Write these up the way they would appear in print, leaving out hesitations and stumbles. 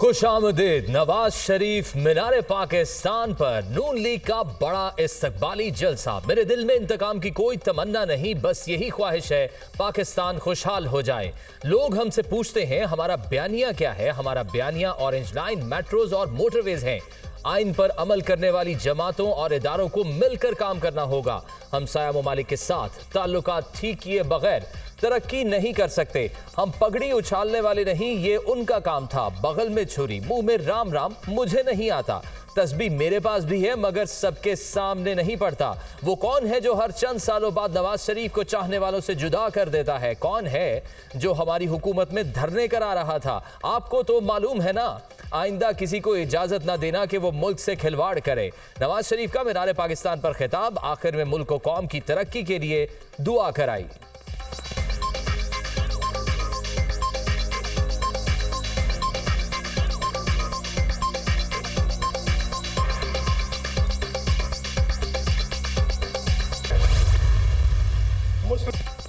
खुशामदीद। नवाज शरीफ मीनार पाकिस्तान पर नून लीग का बड़ा इस्तकबाली जलसा। मेरे दिल में इंतकाम की कोई तमन्ना नहीं, बस यही ख्वाहिश है पाकिस्तान खुशहाल हो जाए। लोग हमसे पूछते हैं हमारा बयानिया क्या है। हमारा बयानिया ऑरेंज लाइन, मेट्रोज और मोटरवेज हैं। आइन पर अमल करने वाली जमातों और इदारों को मिलकर काम करना होगा। हमसाया ममालिक के साथ ताल्लुकात ठीक किए बगैर तरक्की नहीं कर सकते। हम पगड़ी उछालने वाले नहीं, ये उनका काम था। बगल में छुरी, मुंह में राम राम, मुझे नहीं आता। तस्बीह मेरे पास भी है मगर सबके सामने नहीं पड़ता। वो कौन है जो हर चंद सालों बाद नवाज शरीफ को चाहने वालों से जुदा कर देता है? कौन है जो हमारी हुकूमत में धरने करा रहा था? आपको तो मालूम है ना। आइंदा किसी को इजाजत ना देना कि वो मुल्क से खिलवाड़ करे। नवाज शरीफ का मीनार पाकिस्तान पर खिताब। आखिर में मुल्क को कौम की तरक्की के लिए दुआ कराई।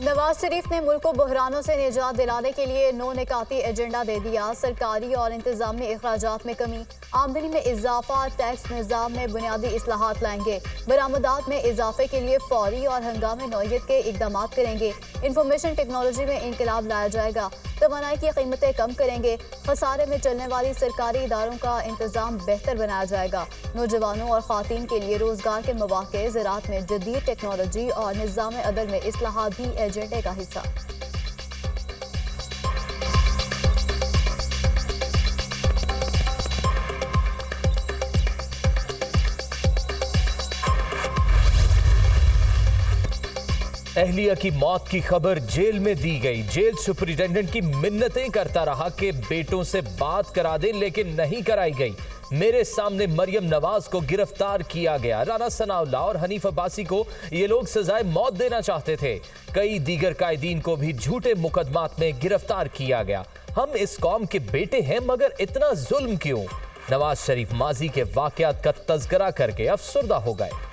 नवाज शरीफ ने मुल्क को बहरानों से निजात दिलाने के लिए नो निकाती एजेंडा दे दिया। सरकारी और इंतजामी अखराजात में कमी, आमदनी में इजाफा, टैक्स निज़ाम में बुनियादी इस्लाहात लाएंगे। बरामदात में इजाफे के लिए फौरी और हंगामी नौयत के इकदाम करेंगे। इंफॉर्मेशन टेक्नोलॉजी में इंकलाब लाया जाएगा। तवानाई की कीमतें कम करेंगे। खसारे में चलने वाली सरकारी इदारों का इंतजाम बेहतर बनाया जाएगा। नौजवानों और ख़वातीन के लिए रोजगार के मौके, ज़राअत में जदीद टेक्नोलॉजी और निज़ाम अदल में इस्लाहात भी एजेंडे का हिस्सा। अहलिया की मौत की खबर जेल में दी गई। जेल सुपरिटेंडेंट की मिन्नतें करता रहा कि बेटों से बात करा दें, लेकिन नहीं कराई गई। मेरे सामने मरियम नवाज को गिरफ्तार किया गया। राना सनाउल्लाह और हनीफ अब्बासी को ये लोग सजाए मौत देना चाहते थे। कई दीगर कायदीन को भी झूठे मुकदमात में गिरफ्तार किया गया। हम इस कौम के बेटे हैं मगर इतना जुल्म क्यों? नवाज शरीफ माजी के वाकयात का तज़किरा करके अफसुर्दा हो गए।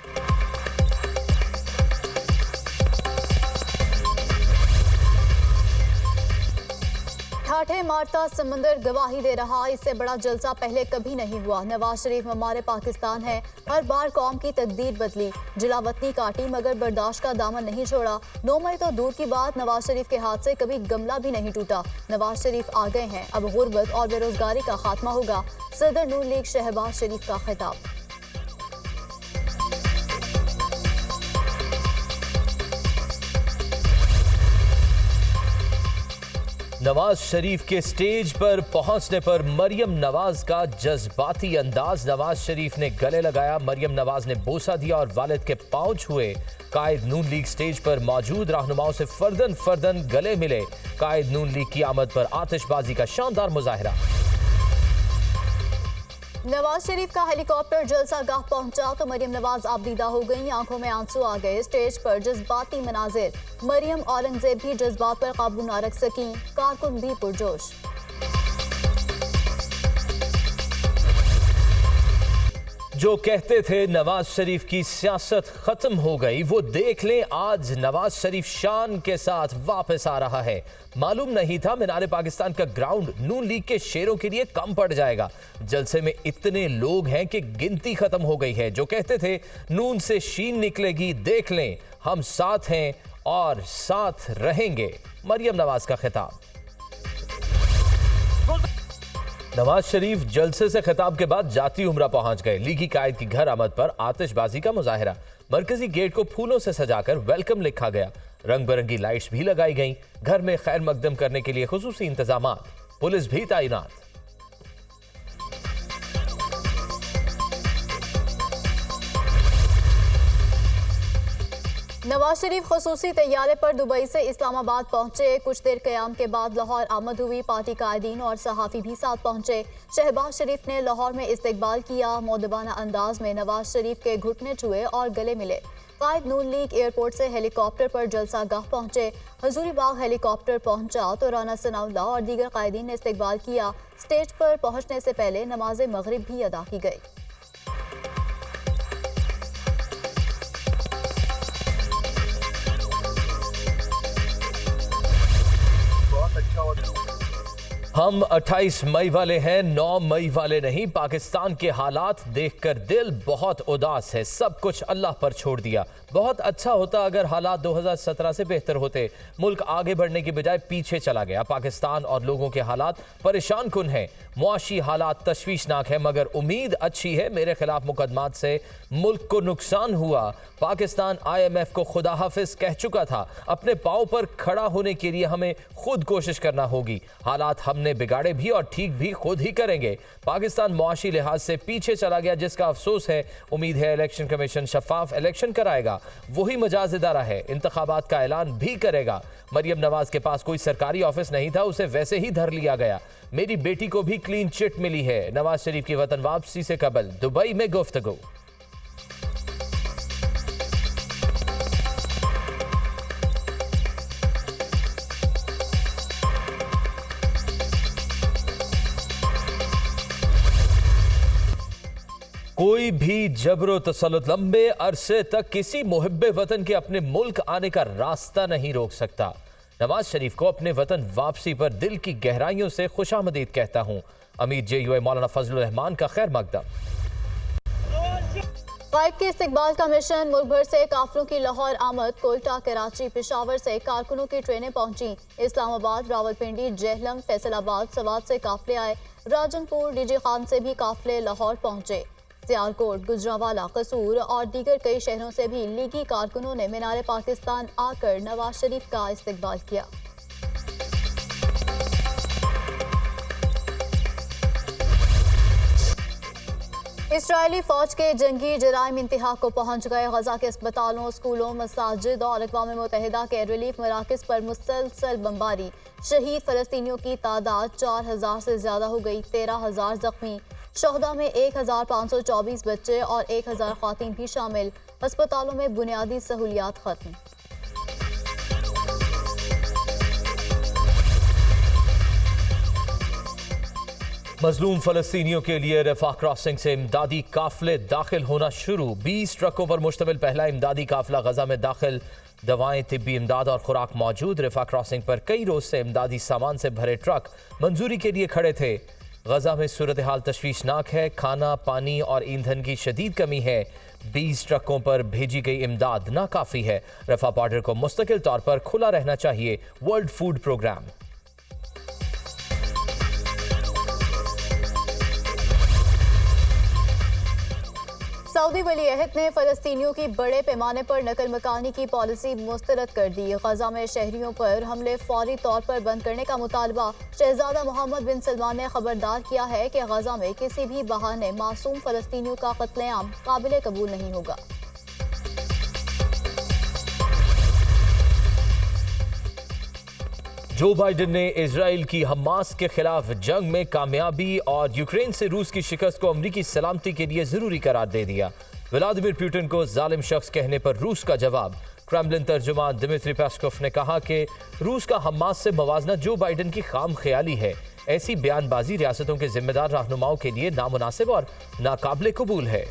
ठाठे मारता समंदर गवाही दे रहा, इससे बड़ा जलसा पहले कभी नहीं हुआ। नवाज शरीफ हमारे पाकिस्तान है। हर बार कौम की तकदीर बदली, जिलावतनी काटी मगर बर्दाश्त का दामन नहीं छोड़ा। 9 मई तो दूर की बात, नवाज शरीफ के हाथ से कभी गमला भी नहीं टूटा। नवाज शरीफ आ गए हैं, अब गुर्बत और बेरोजगारी का खात्मा होगा। सदर नून लीग शहबाज शरीफ का खिताब। नवाज शरीफ के स्टेज पर पहुंचने पर मरियम नवाज का जज्बाती अंदाज। नवाज शरीफ ने गले लगाया, मरियम नवाज ने बोसा दिया और वालिद के पांव छुए। कायद नून लीग स्टेज पर मौजूद रहनुमाओं से फर्दन फर्दन गले मिले। कायद नून लीग की आमद पर आतिशबाजी का शानदार मुजाहिरा। नवाज शरीफ का हेलीकॉप्टर जलसा गाह पहुंचा तो मरियम नवाज आबदीदा हो गई। आंखों में आंसू आ गए। स्टेज पर जज्बाती मनाजिर। मरियम औरंगजेब भी जज्बात पर काबू न रख सकी। कारकुन भी पुरजोश। जो कहते थे नवाज शरीफ की सियासत खत्म हो गई, वो देख लें आज नवाज शरीफ शान के साथ वापस आ रहा है। मालूम नहीं था मीनार पाकिस्तान का ग्राउंड नून लीग के शेरों के लिए कम पड़ जाएगा। जलसे में इतने लोग हैं कि गिनती खत्म हो गई है। जो कहते थे नून से शीन निकलेगी, देख लें हम साथ हैं और साथ रहेंगे। मरियम नवाज का खिताब। नवाज शरीफ जलसे से खिताब के बाद जाती उम्रा पहुंच गए। लीगी कायद की घर आमद पर आतिशबाजी का मुजाहिरा। मरकजी गेट को फूलों से सजाकर वेलकम लिखा गया। रंग बिरंगी लाइट्स भी लगाई गईं। घर में खैर मकदम करने के लिए खुसूसी इंतजामात, पुलिस भी तैनात। नवाज शरीफ खसूसी तैयारे पर दुबई से इस्लामाबाद पहुंचे। कुछ देर क़याम के बाद लाहौर आमद हुई। पार्टी कायदीन और सहाफ़ी भी साथ पहुंचे। शहबाज शरीफ ने लाहौर में इस्तकबाल किया। मौदबाना अंदाज में नवाज शरीफ के घुटने छुए और गले मिले। कायद नून लीग एयरपोर्ट से हेलीकॉप्टर पर जलसा गाह पहुंचे। हजूरी बाग हेलीकॉप्टर पहुंचा तो राना सनाउल्लाह और दीगर कायदीन ने इस्तकबाल किया। स्टेज पर पहुंचने से पहले नमाज मगरिब भी अदा की गई। हम 28 मई वाले हैं, 9 मई वाले नहीं। पाकिस्तान के हालात देखकर दिल बहुत उदास है। सब कुछ अल्लाह पर छोड़ दिया। बहुत अच्छा होता अगर हालात 2017 से बेहतर होते। मुल्क आगे बढ़ने की बजाय पीछे चला गया। पाकिस्तान और लोगों के हालात परेशान कुन हैं। मुआशी हालात तशवीशनाक है, मगर उम्मीद अच्छी है। मेरे खिलाफ मुकदमात से मुल्क को नुकसान हुआ। पाकिस्तान IMF को खुदा हाफिज कह चुका था। अपने पाँव पर खड़ा होने के लिए हमें खुद कोशिश करना होगी। हालात हमने बिगाड़े भी और ठीक भी खुद ही करेंगे। पाकिस्तान मुआशी लिहाज से पीछे चला गया, जिसका अफसोस है। उम्मीद है इलेक्शन कमीशन शफाफ इलेक्शन कराएगा। वही मजाज इदारा है, इंतखाबात का ऐलान भी करेगा। मरियम नवाज के पास कोई सरकारी ऑफिस नहीं था, उसे वैसे ही धर लिया गया। मेरी बेटी को भी क्लीन चिट मिली है। नवाज शरीफ की वतन वापसी से कबल दुबई में गुफ्तगू। कोई भी जबरो तसल्लुत लंबे अरसे तक किसी मुहिब्बे वतन के अपने मुल्क आने का रास्ता नहीं रोक सकता। नवाज शरीफ को अपने वतन वापसी पर दिल की गहराइयों से खुशामदीद कहता हूं। अमीर JUI मौलाना फजलुर रहमान का खैर मकदम। कायद के इस्तकबाल का मिशन। मुल्क भर से काफिलों की लाहौर आमद। कोयटा, कराची, पेशावर से कारकुनों की ट्रेनें पहुंची। इस्लामाबाद, रावलपिंडी, जेहलम, फैसलाबाद, सवात से काफिले आए। राजनपुर, DG खान से भी काफिले लाहौर पहुंचे। सियालकोट, गुजरांवाला, कसूर और दीगर कई शहरों से भी लीगी कारकुनों ने मीनार पाकिस्तान आकर नवाज शरीफ का इस्तकबाल किया। इस्राएली फौज के जंगी जराइम इंतहा को पहुंच गए। गजा के अस्पतालों, स्कूलों, मसाजिद और अक़वाम मुत्तहिदा के रिलीफ मराकज़ पर मुसलसल बमबारी। शहीद फ़लस्तीनियों की तादाद 4000 से ज़्यादा हो गई। 13,000 जख्मी। शहदा में 1524 बच्चे और 1000 ख़वातीन भी शामिल। अस्पतालों में बुनियादी सहूलियात खत्म। मजलूम फ़लस्तीनियों के लिए रफ़ा क्रॉसिंग से इमदादी काफिले दाखिल होना शुरू। 20 ट्रकों पर मुश्तमिल पहला इमदादी काफिला गजा में दाखिल। दवाएं, तिब्बी इमदाद और खुराक मौजूद। रफ़ा क्रॉसिंग पर कई रोज से इमदादी सामान से भरे ट्रक मंजूरी के लिए खड़े थे। गजा में सूरत हाल तशवीशनाक है। खाना, पानी और ईंधन की शदीद कमी है। 20 ट्रकों पर भेजी गई इमदाद नाकाफी है। रफ़ा बॉर्डर को मुस्तकिल तौर पर खुला रहना चाहिए। World food programme. सऊदी वली अहद ने फ़लस्तीनियों की बड़े पैमाने पर नकल मकानी की पॉलिसी मुस्तरद कर दी। गजा में शहरियों पर हमले फौरी तौर पर बंद करने का मुतालबा। शहजादा मोहम्मद बिन सलमान ने खबरदार किया है कि गजा में किसी भी बहाने मासूम फ़लस्तीनियों का कत्लेआम काबिल कबूल नहीं होगा। जो बाइडेन ने इजराइल की हमास के खिलाफ जंग में कामयाबी और यूक्रेन से रूस की शिकस्त को अमरीकी सलामती के लिए जरूरी करार दे दिया। व्लादिमीर पुतिन को जालिम शख्स कहने पर रूस का जवाब। क्रेमलिन तर्जुमान दिमित्री पेस्कोव ने कहा कि रूस का हमास से मवाजना जो बाइडेन की खाम ख्याली है। ऐसी बयानबाजी रियासतों के जिम्मेदार रहनुमाओं के लिए नामुनासिब और नाकाबिले कबूल है।